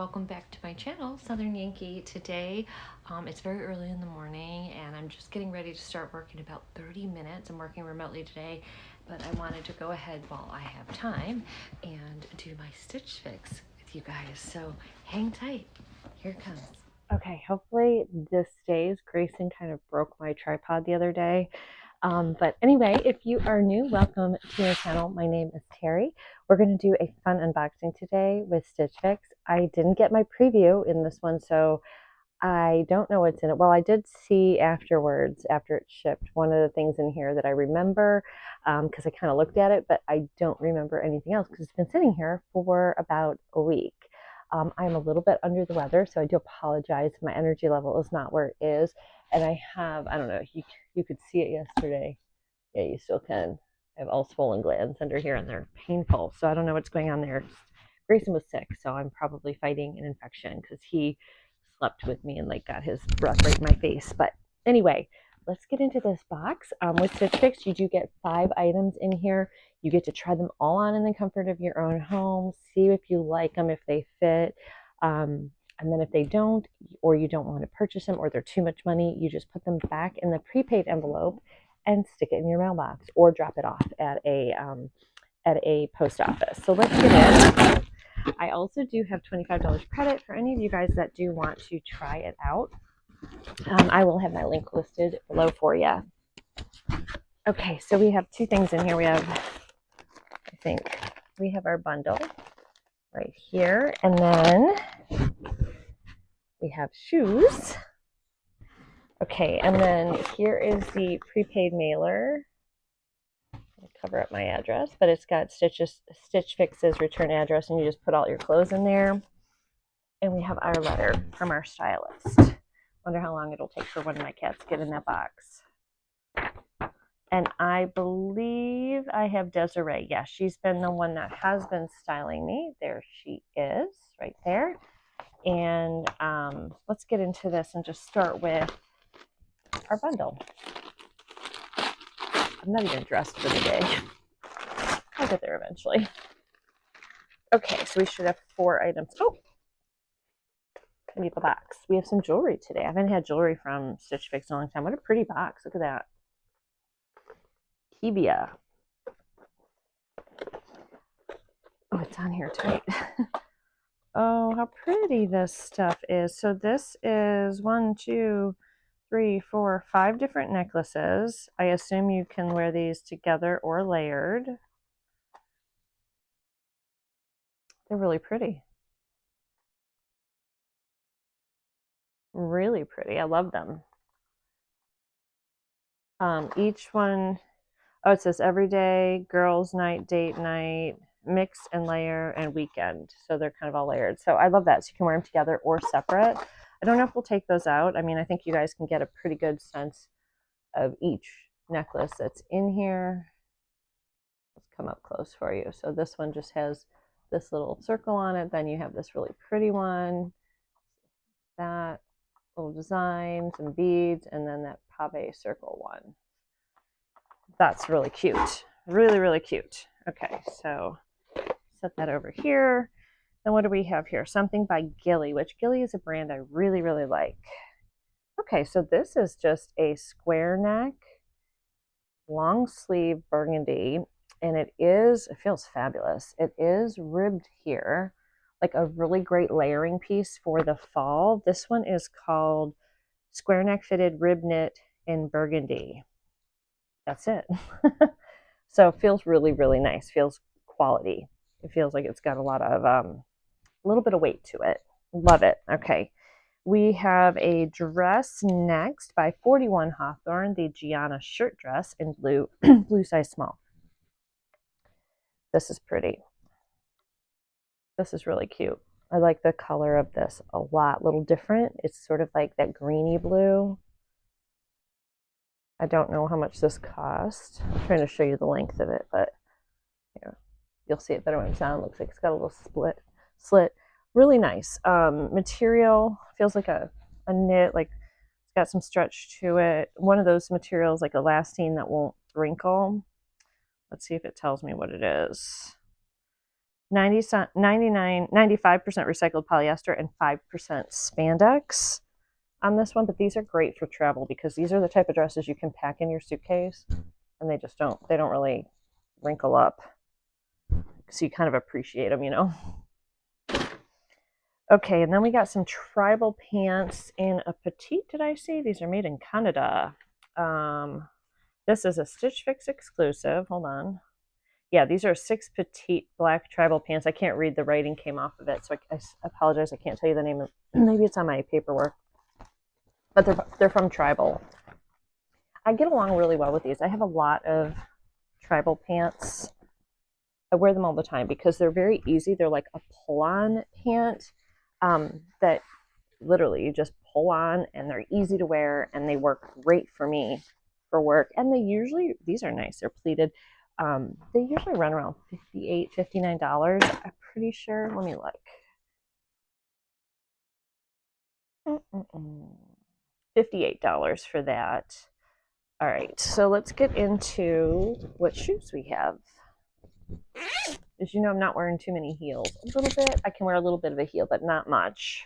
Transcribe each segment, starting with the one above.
welcome back to my channel, Southern Yankee. Today, it's very early in the morning and I'm just getting ready to start work in about 30 minutes. I'm working remotely today, but I wanted to go ahead while I have time and do my Stitch Fix with you guys. So hang tight, here it comes. Okay, hopefully this stays. Grayson kind of broke my tripod the other day. But anyway, if you are new, welcome to my channel. My name is Terry. We're going to do a fun unboxing today with Stitch Fix. I didn't get my preview in this one, so I don't know what's in it. Well, I did see afterwards, after it shipped, one of the things in here that I remember because I kind of looked at it, but I don't remember anything else because it's been sitting here for about a week. I'm a little bit under the weather, so I do apologize. My energy level is not where it is. And I have, I don't know, you could see it yesterday. Yeah, you still can. I have all swollen glands under here and they're painful. So I don't know what's going on there. Grayson was sick, so I'm probably fighting an infection because he slept with me and like got his breath right in my face. But anyway, let's get into this box. With Stitch Fix, you do get 5 items in here. You get to try them all on in the comfort of your own home, see if you like them, if they fit. And then if they don't, or you don't want to purchase them, or they're too much money, you just put them back in the prepaid envelope and stick it in your mailbox, or drop it off at a post office. So let's get in. I also do have $25 credit for any of you guys that do want to try it out. I will have my link listed below for you. Okay, so we have 2 things in here. We have, I think, we have our bundle right here, and then we have shoes. Okay, and then here is the prepaid mailer. I'll cover up my address, but it's got Stitch Fix's return address, and you just put all your clothes in there. And we have our letter from our stylist. Wonder how long it'll take for one of my cats to get in that box. And I believe I have Desiree. Yeah, she's been the one that has been styling me. There she is, right there. And let's get into this and just start with our bundle. I'm not even dressed for the day. I'll get there eventually. Okay, so we should have 4 items. Oh, leave the box. We have some jewelry today. I haven't had jewelry from Stitch Fix in a long time. What a pretty box. Look at that. Hebia. Oh, it's on here tight. Oh, how pretty this stuff is. So this is 1, 2, 3, 4, 5 different necklaces. I assume you can wear these together or layered. They're really pretty. Really pretty. I love them. Each one, oh, it says everyday, girls' night, date night, mix and layer, and weekend. So they're kind of all layered. So I love that. So you can wear them together or separate. I don't know if we'll take those out. I mean, I think you guys can get a pretty good sense of each necklace that's in here. Let's come up close for you. So this one just has this little circle on it. Then you have this really pretty one, that little design, some beads, and then that pave circle one. That's really cute. Really, really cute. Okay, so set that over here. Then what do we have here? Something by Gilly, which Gilly is a brand I really, really like. Okay, so this is just a square neck, long sleeve burgundy, and it feels fabulous. It is ribbed here, like a really great layering piece for the fall. This one is called Square Neck Fitted Rib Knit in Burgundy. That's it. So it feels really, really nice. Feels quality. It feels like it's got a lot of, a little bit of weight to it. Love it. Okay. We have a dress next by 41 Hawthorne, the Gianna shirt dress in blue, blue size small. This is pretty. This is really cute. I like the color of this a lot. A little different. It's sort of like that greeny blue. I don't know how much this cost. I'm trying to show you the length of it, but here, you'll see it better when it's on. It looks like it's got a little slit. Really nice. Material feels like a knit, like it's got some stretch to it. One of those materials, like elastane that won't wrinkle. Let's see if it tells me what it is. 95% recycled polyester and 5% spandex on this one, but these are great for travel because these are the type of dresses you can pack in your suitcase and they don't really wrinkle up. So you kind of appreciate them, you know. Okay, and then we got some tribal pants in a petite, did I see? These are made in Canada. This is a Stitch Fix exclusive. Hold on. Yeah, these are 6 petite black tribal pants. I can't read, the writing came off of it, so I apologize. I can't tell you the name of. Maybe it's on my paperwork, but they're from Tribal. I get along really well with these. I have a lot of tribal pants. I wear them all the time because they're very easy. They're like a pull-on pant that literally you just pull on, and they're easy to wear, and they work great for me for work. And these are nice. They're pleated. They usually run around $58, $59. I'm pretty sure. Let me look. $58 for that. All right, so let's get into what shoes we have. As you know, I'm not wearing too many heels. A little bit. I can wear a little bit of a heel, but not much.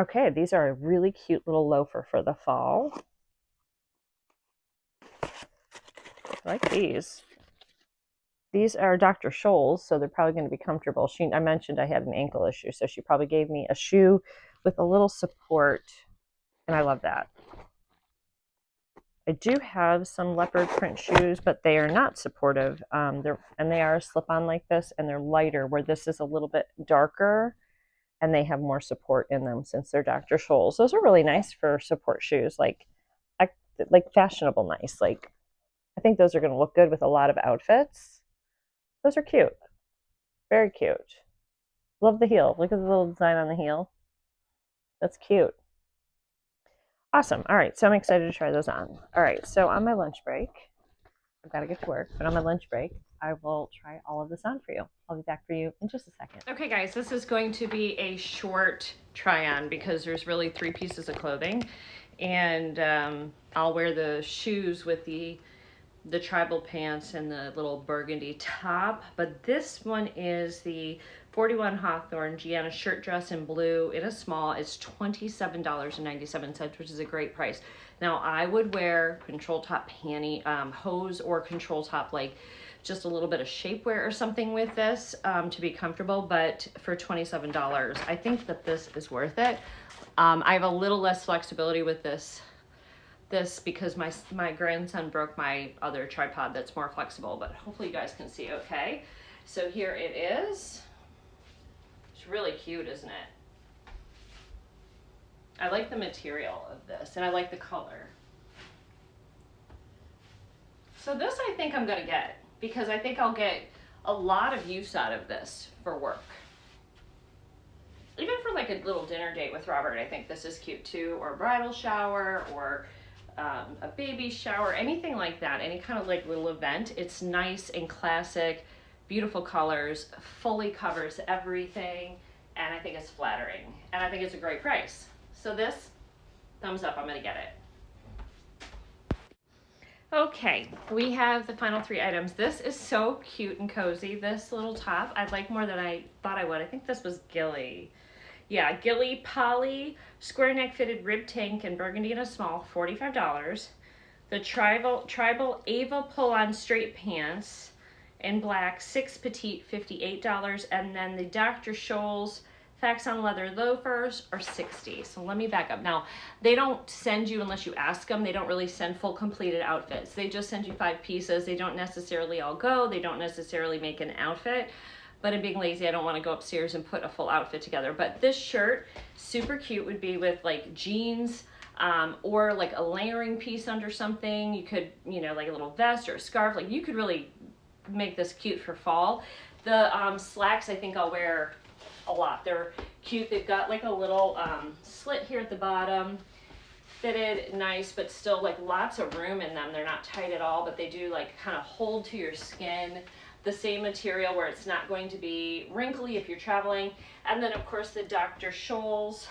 Okay, these are a really cute little loafer for the fall. I like these. These are Dr. Scholl's, so they're probably going to be comfortable. I mentioned I had an ankle issue, so she probably gave me a shoe with a little support, and I love that. I do have some leopard print shoes, but they are not supportive. They are a slip-on like this, and they're lighter, where this is a little bit darker, and they have more support in them since they're Dr. Scholl's. Those are really nice for support shoes, like fashionable nice. Like, I think those are going to look good with a lot of outfits. Those are cute. Very cute. Love the heel. Look at the little design on the heel. That's cute. Awesome. All right, so I'm excited to try those on. All right, so on my lunch break, I've got to get to work, but on my lunch break, I will try all of this on for you. I'll be back for you in just a second. Okay, guys, this is going to be a short try on because there's really 3 pieces of clothing, and I'll wear the shoes with the tribal pants and the little burgundy top, but this one is the 41 Hawthorne Gianna shirt dress in blue in a small. It's $27.97, which is a great price. Now, I would wear control top panty, hose, or control top, like just a little bit of shapewear or something with this to be comfortable, but for $27, I think that this is worth it. I have a little less flexibility with this because my grandson broke my other tripod that's more flexible, but hopefully you guys can see okay. So here it is. It's really cute, isn't it? I like the material of this, and I like the color. So this I think I'm gonna get because I think I'll get a lot of use out of this for work. Even for like a little dinner date with Robert, I think this is cute too, or a bridal shower, or a baby shower, anything like that, any kind of like little event. It's nice and classic, beautiful colors, fully covers everything, and I think it's flattering, and I think it's a great price. So this, thumbs up, I'm gonna get it. Okay, we have the final 3 items. This is so cute and cozy. This little top, I like more than I thought I would. I think this was Gilly. Yeah, Gilly Poly square neck fitted rib tank in burgundy in a small, $45. The tribal Ava pull-on straight pants in black, 6 petite, $58. And then the Dr. Scholl's Faxon leather loafers are $60. So let me back up. Now, they don't send you, unless you ask them, they don't really send full completed outfits. They just send you 5 pieces. They don't necessarily all go. They don't necessarily make an outfit. But I'm being lazy, I don't want to go upstairs and put a full outfit together. But this shirt, super cute, would be with like jeans or like a layering piece under something. You could, like a little vest or a scarf. Like, you could really make this cute for fall. The slacks, I think I'll wear a lot. They're cute. They've got like a little slit here at the bottom. Fitted, nice, but still like lots of room in them. They're not tight at all, but they do like kind of hold to your skin. The same material where it's not going to be wrinkly if you're traveling. And then of course the Dr. Scholl's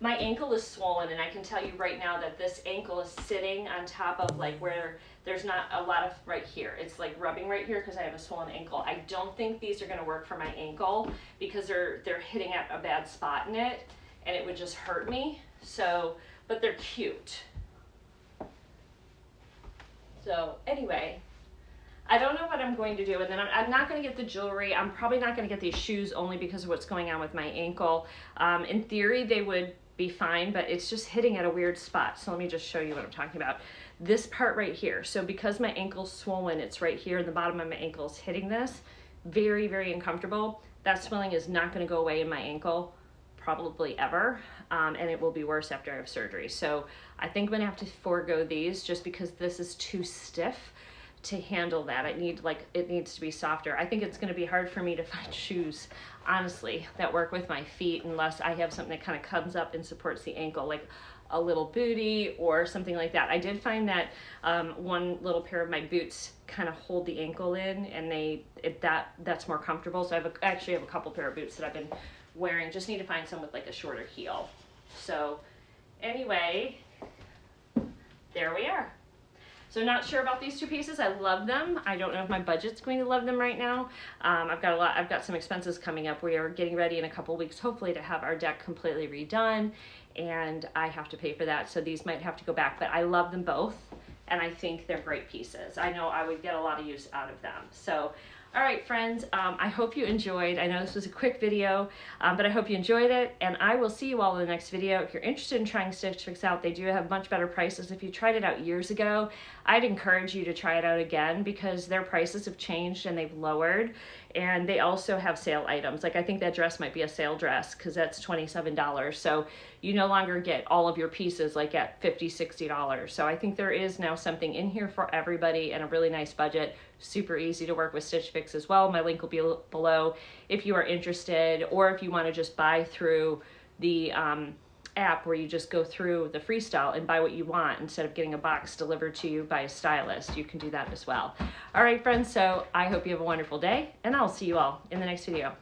my ankle is swollen, and I can tell you right now that this ankle is sitting on top of like where there's not a lot of right here. It's like rubbing right here because I have a swollen ankle. I don't think these are going to work for my ankle because they're hitting at a bad spot in it, and it would just hurt me. So, but they're cute. So anyway, I don't know what I'm going to do, and then I'm not going to get the jewelry. I'm probably not going to get these shoes only because of what's going on with my ankle. In theory, they would be fine, but it's just hitting at a weird spot. So let me just show you what I'm talking about. This part right here. So because my ankle's swollen, it's right here, and the bottom of my ankle is hitting this. Very, very uncomfortable. That swelling is not going to go away in my ankle, probably ever, and it will be worse after I have surgery. So I think I'm going to have to forego these just because this is too stiff to handle that. It needs to be softer. I think it's going to be hard for me to find shoes, honestly, that work with my feet unless I have something that kind of comes up and supports the ankle, like a little bootie or something like that. I did find that one little pair of my boots kind of hold the ankle in, and that's more comfortable. So I actually have a couple pair of boots that I've been wearing. Just need to find some with like a shorter heel. So anyway, there we are. So not sure about these two pieces. I love them. I don't know if my budget's going to love them right now. I've got some expenses coming up. We are getting ready in a couple weeks, hopefully, to have our deck completely redone, and I have to pay for that. So these might have to go back, but I love them both, and I think they're great pieces. I know I would get a lot of use out of them. So, all right, friends, I hope you enjoyed. I know this was a quick video, but I hope you enjoyed it, and I will see you all in the next video. If you're interested in trying Stitch Fix out, they do have much better prices. If you tried it out years ago, I'd encourage you to try it out again because their prices have changed and they've lowered, and they also have sale items. Like I think that dress might be a sale dress because that's $27. So you no longer get all of your pieces like at $50, $60. So I think there is now something in here for everybody and a really nice budget. Super easy to work with Stitch Fix as well. My link will be below if you are interested, or if you want to just buy through the app where you just go through the freestyle and buy what you want instead of getting a box delivered to you by a stylist. You can do that as well. All right, friends, so I hope you have a wonderful day, and I'll see you all in the next video.